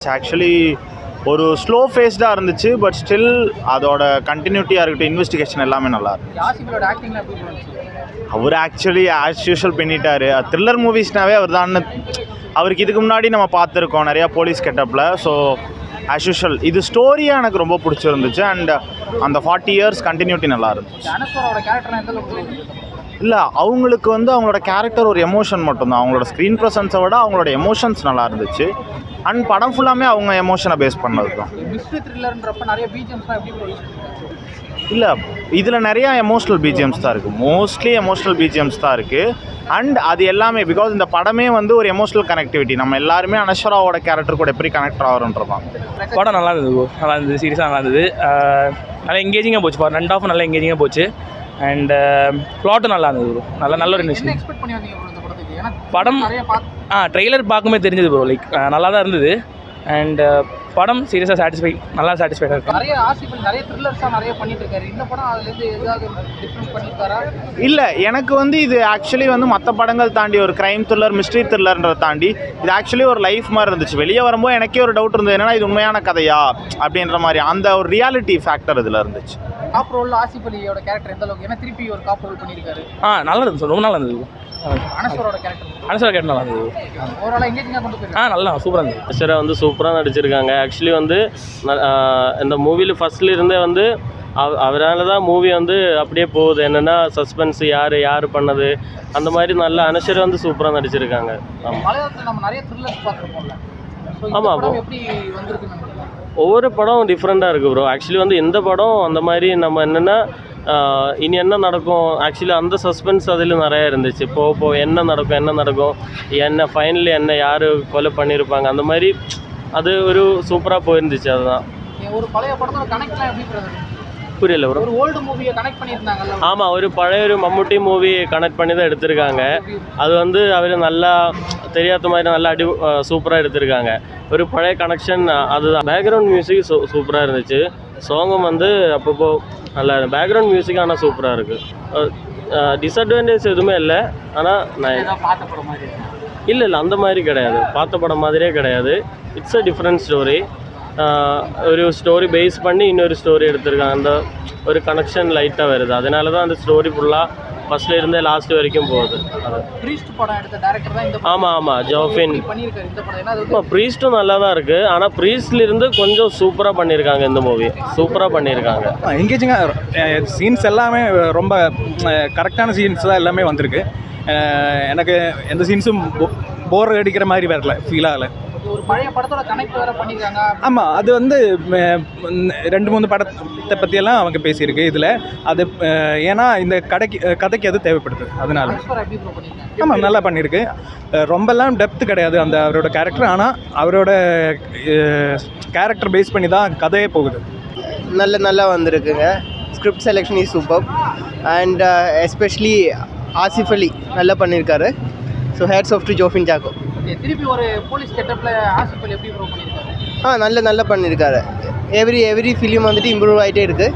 Actually ஒரு slow ஃபேஸ்டாக இருந்துச்சு, but still அதோட கண்டினியூட்டியாக இருக்கட்டும், இன்வெஸ்டிகேஷன் எல்லாமே நல்லா இருக்கு. அவர் ஆக்சுவலி ஆஸ் யூஷுவல் பண்ணிட்டாரு. த்ரில்லர் மூவிஸ்னாவே அவர் தான். அவருக்கு இதுக்கு முன்னாடி நம்ம பார்த்துருக்கோம் நிறையா போலீஸ் கெட்டப்பில். ஸோ ஆஸ் யூஷுவல் இது ஸ்டோரியாக எனக்கு ரொம்ப பிடிச்சிருந்துச்சு. அண்ட் அந்த 40 years கண்டினியூட்டி நல்லா இருந்துச்சு. இல்லை, அவங்களுக்கு அவங்களோட கேரக்டர் ஒரு எமோஷன் மட்டும்தான். அவங்களோட ஸ்க்ரீன் ப்ரெசன்ஸை விட அவங்களோட எமோஷன்ஸ் நல்லா இருந்துச்சு. அண்ட் படம் ஃபுல்லாமே அவங்க எமோஷனை பேஸ் பண்ணது தான். இல்லை, இதில் நிறையா எமோஷ்னல் பிஜிஎம்ஸ் தான் இருக்குது. மோஸ்ட்லி எமோஷ்னல் பிஜிஎம்ஸ் தான் இருக்குது. அண்ட் அது எல்லாமே பிகாஸ் இந்த படமே ஒரு எமோஷ்னல் கனெக்டிவிட்டி. நம்ம எல்லாருமே அனஸ்வராவோட கேரக்டர் கூட எப்படி கனெக்ட் ஆகிறோன்றதான். படம் நல்லா இருந்தது, நல்லா இருந்தது, சீரியஸாக நல்லா இருந்தது. நல்லா எங்கேஜிங்காக போச்சு. 2 half நல்லா எங்கேஜிங்காக போச்சு. அண்ட் ப்ளாட்டும் நல்லா இருந்தது ப்ரோ. நல்ல ஒரு நிமிஷம் படம். ட்ரெய்லர் பார்க்கும்போது தெரிஞ்சது ப்ரோ. லைக் நல்லா தான் இருந்தது. அண்ட் படம் சீரியஸாக நல்லா சாட்டிஸ்ஃபைடாக இருக்கும். இல்லை, எனக்கு இது ஆக்சுவலி மற்ற படங்கள் தாண்டி ஒரு க்ரைம் த்ரில்லர், மிஸ்ட்ரி த்ரில்லர்ன்றதை தாண்டி இது ஆக்சுவலி ஒரு லைஃப் மாதிரி இருந்துச்சு. வெளியே வரும்போது எனக்கே ஒரு டவுட் இருந்தது, என்னன்னா இது உண்மையான கதையா அப்படின்ற மாதிரி. அந்த ஒரு ரியாலிட்டி ஃபேக்டர் இதில் இருந்துச்சு. காப் ரோல் ஆசிஃப் அலியோட கேரக்டர் எந்த அளவுக்கு, ஏன்னா திருப்பி ஒரு காப் ரோல் பண்ணியிருக்காரு. நல்லா இருந்துச்சு, ரொம்ப நல்லா இருந்தது. அனஸ்வரோட கேரக்டர் நல்லா இருந்தது. ஓவரால் எங்கேஜிங்காக கொண்டு போயிருக்காங்க. நல்லா சூப்பராக இருந்தது. அனஸ்வரா சூப்பராக நடிச்சிருக்காங்க. ஆக்சுவலி இந்த மூவியில் ஃபர்ஸ்ட்ல இருந்தே அவரால் தான் மூவி அப்படியே போகுது. என்னென்னா சஸ்பென்ஸ், யார் பண்ணது, அந்த மாதிரி நல்லா அனஸ்வரா சூப்பராக நடிச்சிருக்காங்க. மலையாளத்தில் நம்ம நிறைய த்ரில்லர்ஸ் பார்த்துருப்போம்ல. ஆமாம், எப்படி வந்திருக்கு? ஒவ்வொரு படம் டிஃப்ரெண்ட்டாக இருக்குது ப்ரோ. ஆக்சுவலி எந்த படம் அந்த மாதிரி நம்ம என்னென்னா இனி என்ன நடக்கும், ஆக்சுவலி அந்த சஸ்பென்ஸ் அதில் நிறையா இருந்துச்சு. போக என்ன நடக்கும், என்ன ஃபைனலி யார் கொலை பண்ணியிருப்பாங்க, அந்த மாதிரி அது ஒரு சூப்பராக போயிருந்துச்சு. அதுதான் ஒரு பழைய படத்தோட கனெக்ட்லாம் எப்படி புரியல ப்ரோ. ஒரு ஓல்டு மூவியை கனெக்ட் பண்ணியிருந்தாங்கல்ல. ஆமாம், ஒரு பழைய மம்முட்டி மூவி கனெக்ட் பண்ணி தான் எடுத்திருக்காங்க. அது அவர் நல்லா தெரியாத மாதிரி நல்லா சூப்பராக எடுத்திருக்காங்க. ஒரு பழைய கனெக்ஷன் அதுதான். பேக்ரவுண்ட் மியூசிக் சூப்பராக இருந்துச்சு. சாங்கும் அப்பப்போ நல்லா பேக்ரவுண்ட் மியூசிக் ஆனால் சூப்பராக இருக்குது. டிஸ்அட்வான்டேஜ் எதுவுமே இல்லை. ஆனால் நான் இல்லை அந்த மாதிரி கிடையாது, பார்த்த படம் மாதிரியே கிடையாது. It's a different story. ஒரு ஸ்டோரி பேஸ் பண்ணி இன்னொரு ஸ்டோரி எடுத்திருக்காங்க. அந்த ஒரு கனெக்ஷன் லைட்டாக வருது. அதனால தான் அந்த ஸ்டோரி ஃபுல்லாக ஃபர்ஸ்ட்ல இருந்தே லாஸ்ட் வரைக்கும் போகுது. ஆமாம், ஜோஃபின். ப்ரீஸ்ட்டும் நல்லா தான் இருக்குது. ஆனால் ப்ரீஸ்ட்லேருந்து கொஞ்சம் சூப்பராக பண்ணியிருக்காங்க. இந்த மூவி சூப்பராக பண்ணியிருக்காங்க. எங்கேஜிங்காக சீன்ஸ் எல்லாமே ரொம்ப கரெக்டான சீன்ஸ் தான் எல்லாமே வந்திருக்கு. எனக்கு எந்த சீன்ஸும் போர் அடிக்கிற மாதிரி வரல, ஃபீல் ஆகலை. ஒரு பழைய படத்தோட கனெக்ட் வேற பண்ணிருக்காங்க. ஆமாம், அது 2-3 படத்தை பற்றியெல்லாம் அவங்க பேசியிருக்கு இதில். அது ஏன்னா இந்த கதைக்கு அது தேவைப்படுது, அதனால. ஆமாம், நல்லா பண்ணியிருக்கு. ரொம்பலாம் டெப்த் கிடையாது அந்த அவரோட கேரக்டர். ஆனால் அவரோட கேரக்டர் பேஸ் பண்ணி தான் கதையே போகுது. நல்லா வந்திருக்குங்க. Script selection is super. And especially Asif Ali நல்லா பண்ணியிருக்காரு. So hats off to Jofin Chacko. திருப்பி ஒரு போலீஸ் கெட்டப்ல ஆசிஃப் அலி எப்படி ப்ரூவ் பண்ணியிருக்காரு? நல்லா பண்ணியிருக்காரு. எவ்ரி ஃபிலிம் இம்ப்ரூவ் ஆகிட்டே இருக்குது.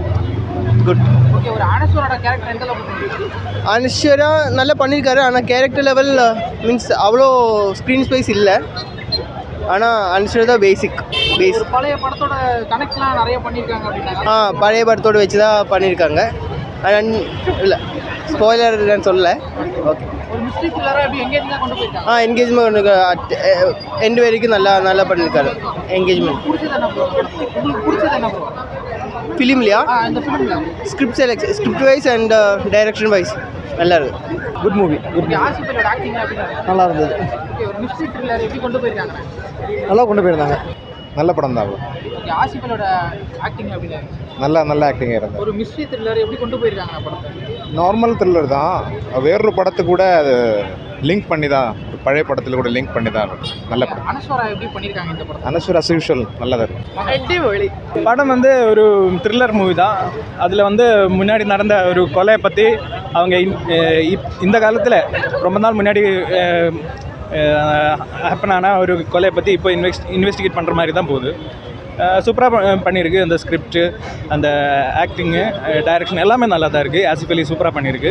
குட். ஓகே, ஒரு அனஸ்வரோட கேரக்டர் எந்த அளவுக்கு? அனஸ்வரா நல்லா பண்ணியிருக்காரு. ஆனால் கேரக்டர் லெவல் மீன்ஸ் அவ்வளோ ஸ்க்ரீன் ஸ்பேஸ் இல்லை. ஆனால் அனஸ்வரா தான் பேஸ். பழைய படத்தோட கனெக்ட்லாம் நிறைய பண்ணியிருக்காங்க அப்படின்னா? பழைய படத்தோட வச்சு தான் பண்ணியிருக்காங்க. இல்லை, ஸ்பாய்லர் நான் சொல்லல. ஓகே. ஒரு மிஸ்ட்ரி த்ரில்லரா எப்படி எங்கேஜிங்கா கொண்டு போயிருக்காங்க? என்கேஜ்மெண்ட் எண்ட் வரைக்கும் நல்லா பண்ணியிருக்காரு. என்கேஜ்மெண்ட் பிடிச்சது என்ன ப்ரோ ஃபிலிம்லையா? இந்த ஃபிலிம்ல script wise and direction wise நல்லா இருக்குது. Good movie. ஆசிஃப் அலியோட ஆக்டிங் அப்படின்னா நல்லா இருந்தது. ஓகே, ஒரு மிஸ்ட்ரி த்ரில்லர் எப்படி கொண்டு போயிருக்காங்க? நல்லா கொண்டு போயிருந்தாங்க. நல்ல படம் தான். ஓகே, ஆசிஃப் அலியோட ஆக்டிங் அப்படின்னா நல்ல ஆக்டிங்காக இருந்தது. ஒரு மிஸ்ட்ரி த்ரில்லர் எப்படி கொண்டு போயிருக்காங்க படத்தை? நார்மல் த்ரில்லர் தான். வேறொரு படத்தை கூட லிங்க் பண்ணி தான், பழைய படத்தில் கூட லிங்க் பண்ணி தான். நல்ல படம். அனஸ்வரா எப்படி பண்ணியிருக்காங்க இந்த படம்? அனஸ்வரா as usual நல்லதாக இருக்கும். படம் ஒரு த்ரில்லர் மூவி தான். அதில் முன்னாடி நடந்த ஒரு கொலையை பற்றி அவங்க இந்த காலத்தில் ரொம்ப நாள் முன்னாடி ஹேப்பன் ஆன ஒரு கொலையை பற்றி இப்போ இன்வெஸ்டிகேட் பண்ணுற மாதிரி தான் போகுது. சூப்பராக பண்ணியிருக்கு. அந்த ஸ்கிரிப்டு, அந்த ஆக்டிங்கு, டைரக்ஷன் எல்லாமே நல்லா தான் இருக்குது. ஆசிஃப் அலி சூப்பராக பண்ணியிருக்கு.